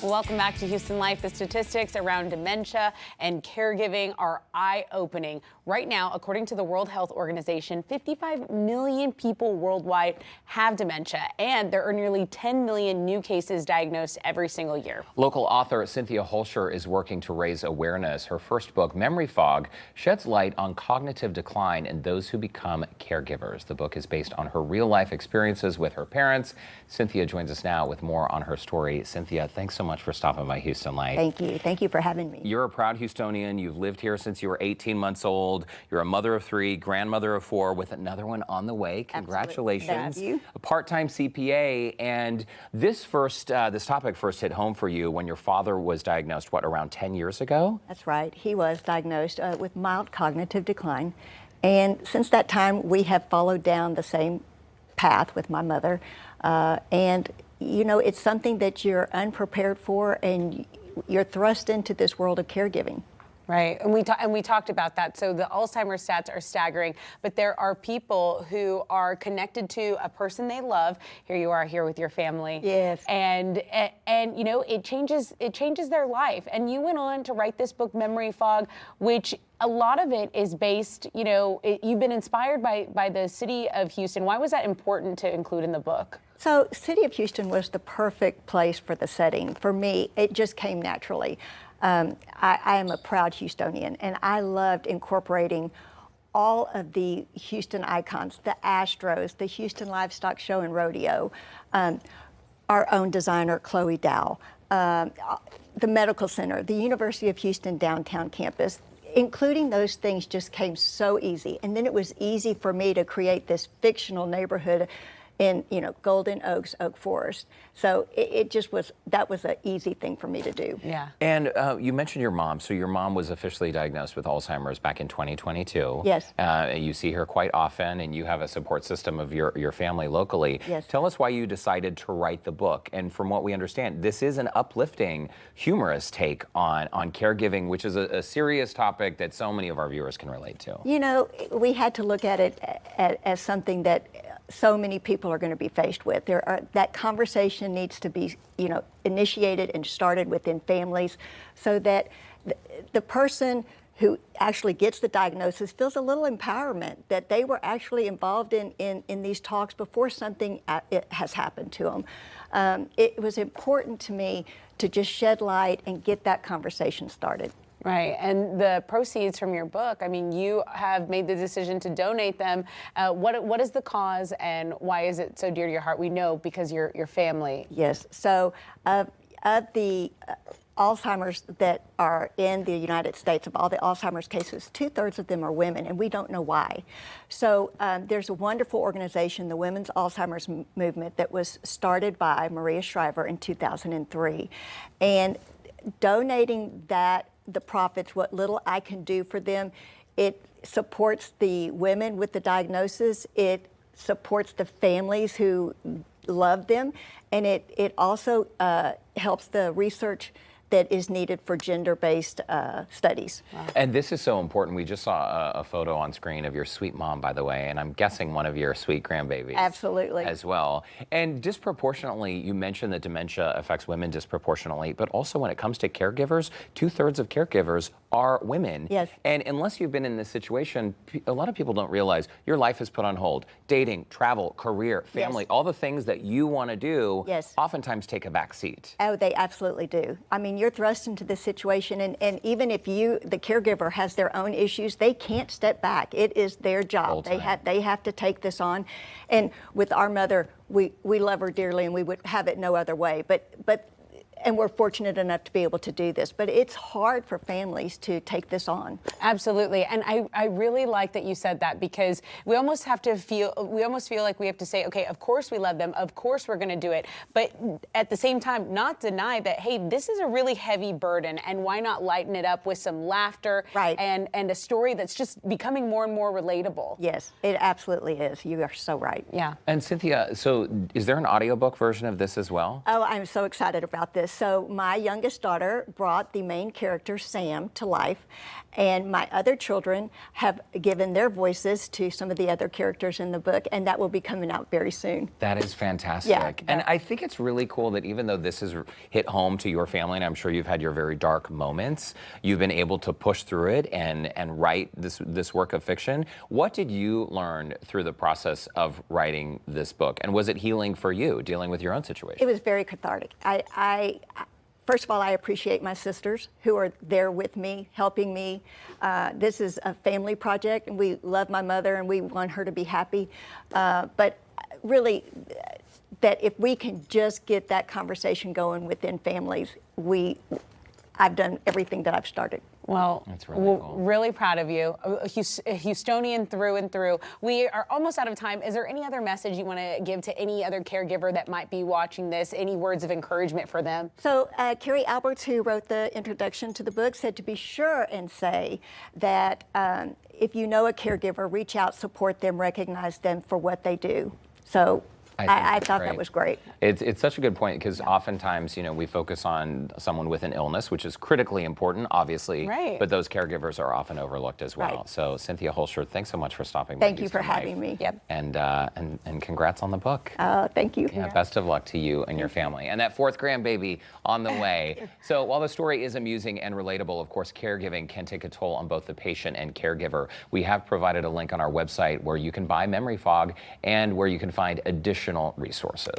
Welcome back to Houston Life. The statistics around dementia and caregiving are eye-opening. Right now, according to the World Health Organization, 55 million people worldwide have dementia, and there are nearly 10 million new cases diagnosed every single year. Local author Cynthia Hoelscher is working to raise awareness. Her first book, Memory Fog, sheds light on cognitive decline in those who become caregivers. The book is based on her real-life experiences with her parents. Cynthia joins us now with more on her story. Cynthia, thanks so much for stopping by Houston Life. Thank you. Thank you for having me. You're a proud Houstonian. You've lived here since you were 18 months old. You're a mother of 3, grandmother of 4, with another one on the way. Congratulations. Thank you. A part-time CPA. And this topic first hit home for you when your father was diagnosed, what, around 10 years ago? That's right. He was diagnosed with mild cognitive decline. And since that time, we have followed down the same path with my mother. And you know, it's something that you're unprepared for, and you're thrust into this world of caregiving. Right, and we talked about that. So the Alzheimer's stats are staggering, but there are people who are connected to a person they love. Here you are, here with your family. Yes. And you know, it changes their life. And you went on to write this book, Memory Fog, which a lot of it is based, you know, you've been inspired by the city of Houston. Why was that important to include in the book? So City of Houston was the perfect place for the setting. For me, it just came naturally. I am a proud Houstonian, and I loved incorporating all of the Houston icons, the Astros, the Houston Livestock Show and Rodeo, our own designer, Chloe Dow, the Medical Center, the University of Houston downtown campus. Including those things just came so easy. And then it was easy for me to create this fictional neighborhood in, you know, Golden Oaks, Oak Forest. So it just was, that was an easy thing for me to do. Yeah. And you mentioned your mom. So your mom was officially diagnosed with Alzheimer's back in 2022. Yes. You see her quite often, and you have a support system of your family locally. Yes. Tell us why you decided to write the book. And from what we understand, this is an uplifting, humorous take on caregiving, which is a serious topic that so many of our viewers can relate to. You know, we had to look at it as something that so many people are going to be faced with. That conversation needs to be, you know, initiated and started within families, so that the person who actually gets the diagnosis feels a little empowerment that they were actually involved in these talks before something has happened to them. It was important to me to just shed light and get that conversation started. Right, and the proceeds from your book, I mean, you have made the decision to donate them. What is the cause, and why is it so dear to your heart? We know because your family. Yes, so of the Alzheimer's that are in the United States, of all the Alzheimer's cases, 2/3 of them are women, and we don't know why. So there's a wonderful organization, the Women's Alzheimer's Movement, that was started by Maria Shriver in 2003. And donating the profits, what little I can do for them, it supports the women with the diagnosis, it supports the families who love them, and it also helps the research that is needed for gender-based studies. Wow. And this is so important. We just saw a photo on screen of your sweet mom, by the way, and I'm guessing one of your sweet grandbabies. Absolutely. As well. And disproportionately, you mentioned that dementia affects women disproportionately, but also when it comes to caregivers, 2/3 of caregivers are women. Yes. And unless you've been in this situation, a lot of people don't realize your life is put on hold. Dating, travel, career, family, Yes. all the things that you want to do Yes. oftentimes take a back seat. Oh, they absolutely do. I mean, you're thrust into this situation, and even if the caregiver has their own issues, they can't step back. It is their job. They have to take this on. And with our mother, we love her dearly, and we would have it no other way. And we're fortunate enough to be able to do this, but it's hard for families to take this on. Absolutely, and I really like that you said that, because we almost feel like we have to say, okay, of course we love them, of course we're going to do it, but at the same time, not deny that, hey, this is a really heavy burden, and why not lighten it up with some laughter, right, and a story that's just becoming more and more relatable. Yes, it absolutely is. You are so right. Yeah. And Cynthia, so is there an audiobook version of this as well? Oh, I'm so excited about this. So my youngest daughter brought the main character, Sam, to life, and my other children have given their voices to some of the other characters in the book, and that will be coming out very soon. That is fantastic. Yeah. And I think it's really cool that even though this has hit home to your family, and I'm sure you've had your very dark moments, you've been able to push through it and write this work of fiction. What did you learn through the process of writing this book? And was it healing for you, dealing with your own situation? It was very cathartic. First of all, I appreciate my sisters who are there with me, helping me. This is a family project, and we love my mother, and we want her to be happy. But really, that if we can just get that conversation going within families, I've done everything that I've started. Well, That's really cool. Really proud of you. A Houstonian through and through. We are almost out of time. Is there any other message you want to give to any other caregiver that might be watching this? Any words of encouragement for them? So Carrie Alberts, who wrote the introduction to the book, said to be sure and say that if you know a caregiver, reach out, support them, recognize them for what they do. So I thought that was great. It's such a good point because oftentimes, we focus on someone with an illness, which is critically important, obviously. Right. But those caregivers are often overlooked as well. Right. So Cynthia Hoelscher, thanks so much for stopping by. Thank you for having me. Yep. And congrats on the book. Thank you. Yeah, best of luck to you and your family. And that fourth grandbaby on the way. So while the story is amusing and relatable, of course, caregiving can take a toll on both the patient and caregiver. We have provided a link on our website where you can buy Memory Fog and where you can find additional resources.